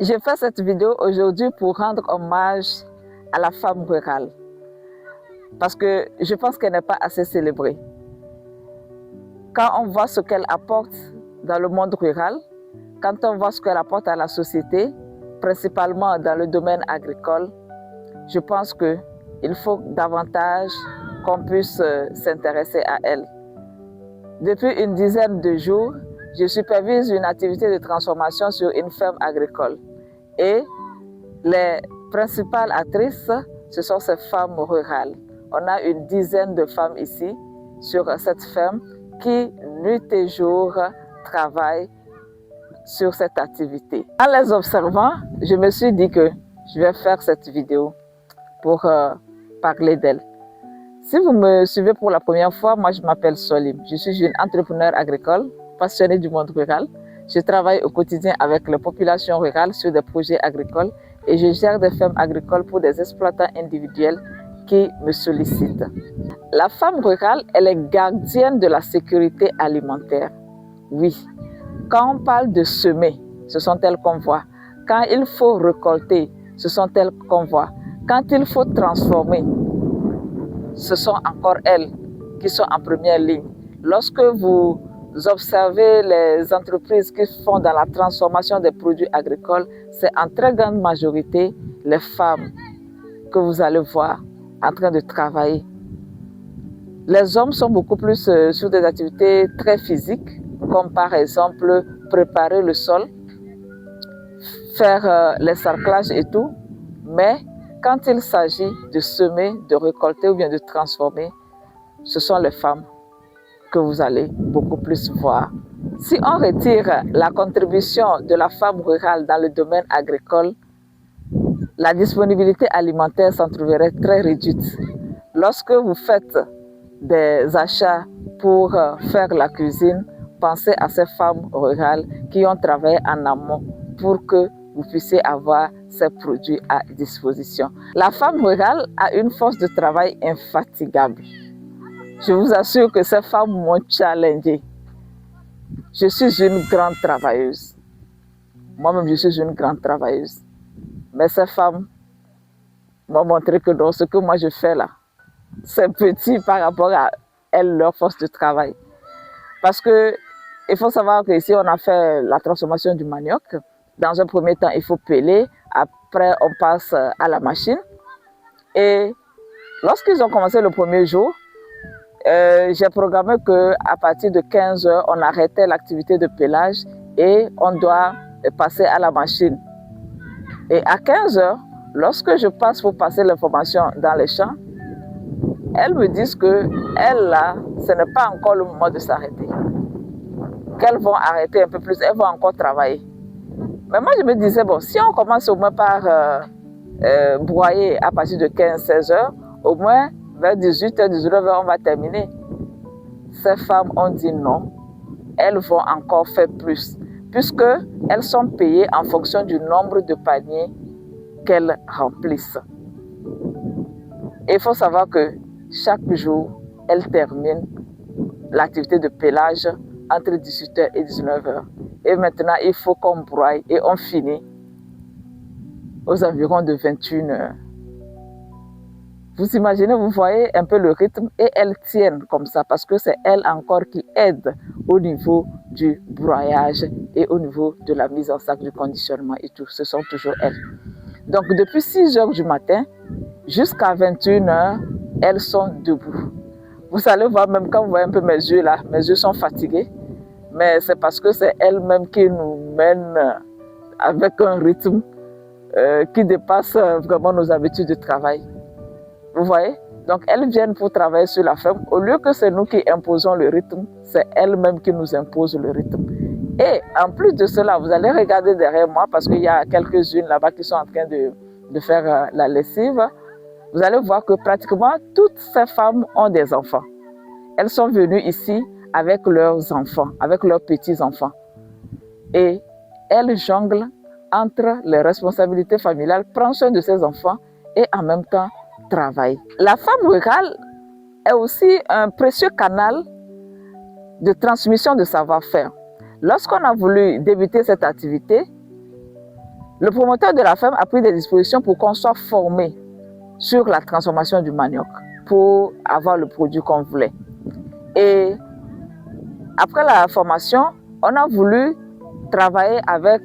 Je fais cette vidéo aujourd'hui pour rendre hommage à la femme rurale parce que je pense qu'elle n'est pas assez célébrée. Quand on voit ce qu'elle apporte dans le monde rural, quand on voit ce qu'elle apporte à la société, principalement dans le domaine agricole, je pense qu'il faut davantage qu'on puisse s'intéresser à elle. Depuis une dizaine de jours, je supervise une activité de transformation sur une ferme agricole. Et les principales actrices, ce sont ces femmes rurales. On a une dizaine de femmes ici sur cette ferme qui, nuit et jour, travaillent sur cette activité. En les observant, je me suis dit que je vais faire cette vidéo pour parler d'elles. Si vous me suivez pour la première fois, moi je m'appelle Solim. Je suis une entrepreneur agricole, passionnée du monde rural. Je travaille au quotidien avec les populations rurales sur des projets agricoles et je gère des fermes agricoles pour des exploitants individuels qui me sollicitent. La femme rurale, elle est gardienne de la sécurité alimentaire. Oui, quand on parle de semer, ce sont elles qu'on voit. Quand il faut récolter, ce sont elles qu'on voit. Quand il faut transformer, ce sont encore elles qui sont en première ligne. Lorsque vous observez les entreprises qui font dans la transformation des produits agricoles, c'est en très grande majorité les femmes que vous allez voir en train de travailler. Les hommes sont beaucoup plus sur des activités très physiques, comme par exemple préparer le sol, faire les sarclages et tout, mais quand il s'agit de semer, de récolter ou bien de transformer, ce sont les femmes que vous allez beaucoup plus voir. Si on retire la contribution de la femme rurale dans le domaine agricole, la disponibilité alimentaire s'en trouverait très réduite. Lorsque vous faites des achats pour faire la cuisine, pensez à ces femmes rurales qui ont travaillé en amont pour que vous puissiez avoir ces produits à disposition. La femme rurale a une force de travail infatigable. Je vous assure que ces femmes m'ont challengée. Je suis une grande travailleuse. Moi-même, je suis une grande travailleuse. Mais ces femmes m'ont montré que dans ce que moi je fais là, c'est petit par rapport à elles, leur force de travail. Parce que il faut savoir qu'ici, on a fait la transformation du manioc. Dans un premier temps, il faut peler. Après, on passe à la machine. Et lorsqu'ils ont commencé le premier jour, j'ai programmé qu'à partir de 15 h, on arrêtait l'activité de pelage et on doit passer à la machine. Et à 15 h, lorsque je passe pour passer l'information dans les champs, elles me disent que elles, là, ce n'est pas encore le moment de s'arrêter. Qu'elles vont arrêter un peu plus, elles vont encore travailler. Mais moi, je me disais, bon, si on commence au moins par broyer à partir de 15-16 h, au moins vers 18 h, 19 h, on va terminer. Ces femmes ont dit non, elles vont encore faire plus, puisqu'elles sont payées en fonction du nombre de paniers qu'elles remplissent. Et il faut savoir que chaque jour, elles terminent l'activité de pelage entre 18 h et 19 h. Et maintenant, il faut qu'on broie et on finit aux environs de 21 h. Vous imaginez, vous voyez un peu le rythme et elles tiennent comme ça parce que c'est elles encore qui aident au niveau du broyage et au niveau de la mise en sac, du conditionnement et tout. Ce sont toujours elles. Donc, depuis 6 h du matin jusqu'à 21 h, elles sont debout. Vous allez voir, même quand vous voyez un peu mes yeux là, mes yeux sont fatigués. Mais c'est parce que c'est elles-mêmes qui nous mènent avec un rythme qui dépasse vraiment nos habitudes de travail. Vous voyez? Donc elles viennent pour travailler sur la ferme. Au lieu que c'est nous qui imposons le rythme, c'est elles-mêmes qui nous imposent le rythme. Et en plus de cela, vous allez regarder derrière moi parce qu'il y a quelques-unes là-bas qui sont en train de faire la lessive. Vous allez voir que pratiquement toutes ces femmes ont des enfants. Elles sont venues ici avec leurs enfants, avec leurs petits-enfants. Et elles jonglent entre les responsabilités familiales, prennent soin de ses enfants et en même temps travaillent. La femme rurale est aussi un précieux canal de transmission de savoir-faire. Lorsqu'on a voulu débuter cette activité, Le promoteur de la ferme a pris des dispositions pour qu'on soit formé sur la transformation du manioc, pour avoir le produit qu'on voulait. Et après la formation, on a voulu travailler avec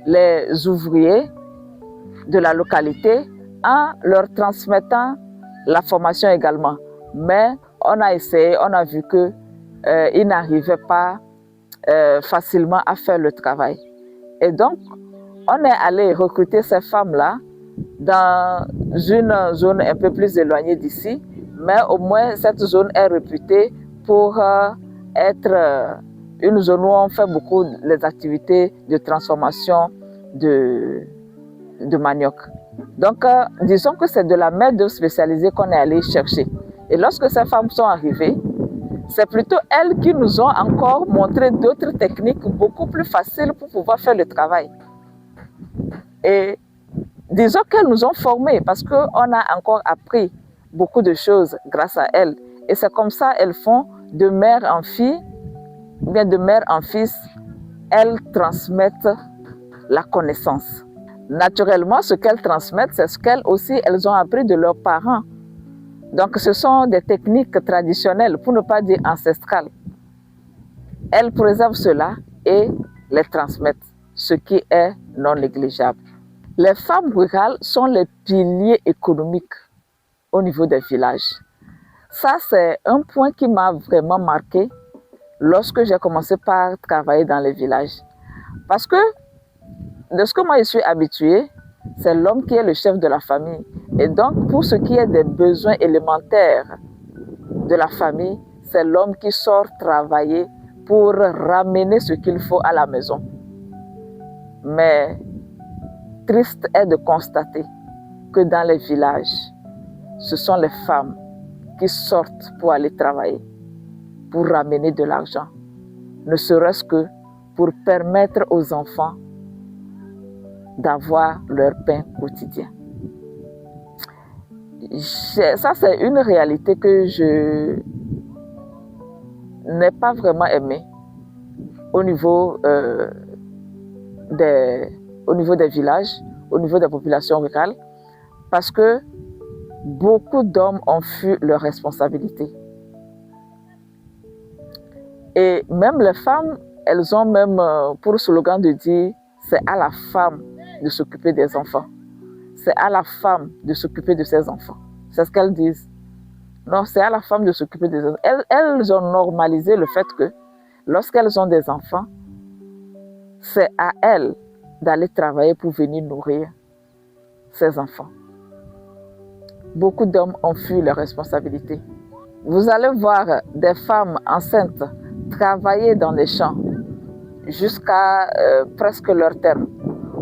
les ouvriers de la localité en leur transmettant la formation également. Mais on a essayé, on a vu qu'ils n'arrivaient pas facilement à faire le travail. Et donc, on est allé recruter ces femmes-là dans une zone un peu plus éloignée d'ici, mais au moins cette zone est réputée pour être une zone où on fait beaucoup les activités de transformation de manioc. Donc, disons que c'est de la main-d'œuvre spécialisée qu'on est allé chercher. Et lorsque ces femmes sont arrivées, c'est plutôt elles qui nous ont encore montré d'autres techniques beaucoup plus faciles pour pouvoir faire le travail. Et disons qu'elles nous ont formés parce qu'on a encore appris beaucoup de choses grâce à elles. Et c'est comme ça elles font de mère en fille, ou bien de mère en fils, elles transmettent la connaissance. Naturellement, ce qu'elles transmettent, c'est ce qu'elles aussi, elles ont appris de leurs parents. Donc, ce sont des techniques traditionnelles, pour ne pas dire ancestrales. Elles préservent cela et les transmettent, ce qui est non négligeable. Les femmes rurales sont les piliers économiques au niveau des villages. Ça, c'est un point qui m'a vraiment marqué lorsque j'ai commencé par travailler dans les villages. Parce que, de ce que moi je suis habituée, c'est l'homme qui est le chef de la famille. Et donc, pour ce qui est des besoins élémentaires de la famille, c'est l'homme qui sort travailler pour ramener ce qu'il faut à la maison. Mais triste est de constater que dans les villages, ce sont les femmes qui sortent pour aller travailler, pour ramener de l'argent, ne serait-ce que pour permettre aux enfants d'avoir leur pain quotidien. Ça, c'est une réalité que je n'ai pas vraiment aimée au niveau des villages, au niveau des populations rurales, parce que beaucoup d'hommes ont fui leurs responsabilités. Et même les femmes, elles ont même pour slogan de dire c'est à la femme de s'occuper des enfants. C'est à la femme de s'occuper de ses enfants. C'est ce qu'elles disent. Non, c'est à la femme de s'occuper des enfants. Elles ont normalisé le fait que lorsqu'elles ont des enfants, c'est à elles d'aller travailler pour venir nourrir ses enfants. Beaucoup d'hommes ont fui leurs responsabilités. Vous allez voir des femmes enceintes travailler dans les champs jusqu'à presque leur terme.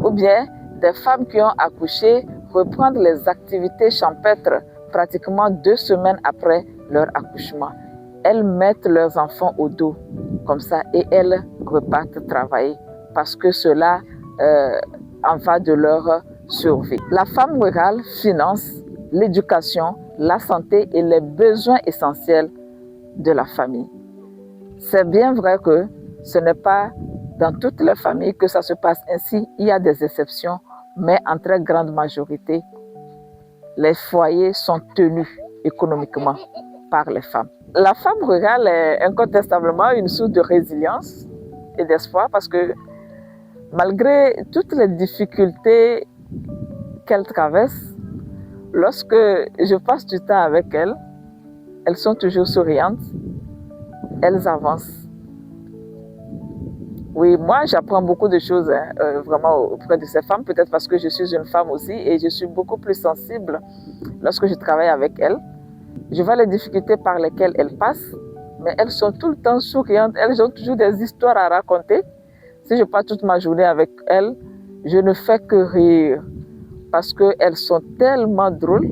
Ou bien des femmes qui ont accouché reprendre les activités champêtres pratiquement 2 semaines après leur accouchement. Elles mettent leurs enfants au dos comme ça et elles repartent travailler parce que cela en va de leur survie. La femme rurale finance l'éducation, la santé et les besoins essentiels de la famille. C'est bien vrai que ce n'est pas dans toutes les familles que ça se passe ainsi. Il y a des exceptions, mais en très grande majorité, les foyers sont tenus économiquement par les femmes. La femme rurale est incontestablement une source de résilience et d'espoir parce que malgré toutes les difficultés qu'elle traverse, lorsque je passe du temps avec elles, elles sont toujours souriantes, elles avancent. Oui, moi j'apprends beaucoup de choses vraiment auprès de ces femmes, peut-être parce que je suis une femme aussi et je suis beaucoup plus sensible lorsque je travaille avec elles. Je vois les difficultés par lesquelles elles passent, mais elles sont tout le temps souriantes, elles ont toujours des histoires à raconter. Si je passe toute ma journée avec elles, je ne fais que rire parce qu'elles sont tellement drôles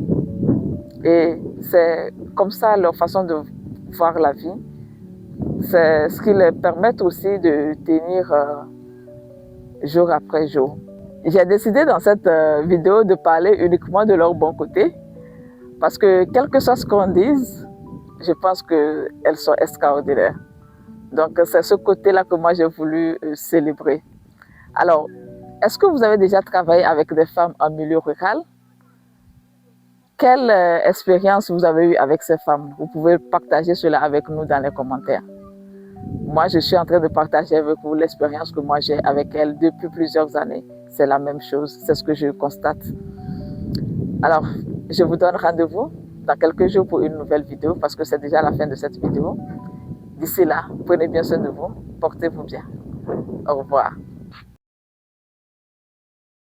et c'est comme ça leur façon de voir la vie. C'est ce qui les permet aussi de tenir jour après jour. J'ai décidé dans cette vidéo de parler uniquement de leur bon côté parce que quel que soit ce qu'on dise, je pense qu'elles sont extraordinaires. Donc c'est ce côté-là que moi j'ai voulu célébrer. Alors, Est-ce que vous avez déjà travaillé avec des femmes en milieu rural? Quelle expérience vous avez eue avec ces femmes? Vous pouvez partager cela avec nous dans les commentaires. Moi, je suis en train de partager avec vous l'expérience que moi j'ai avec elles depuis plusieurs années. C'est la même chose, c'est ce que je constate. Alors, je vous donne rendez-vous dans quelques jours pour une nouvelle vidéo parce que c'est déjà la fin de cette vidéo. D'ici là, prenez bien soin de vous, portez-vous bien. Au revoir.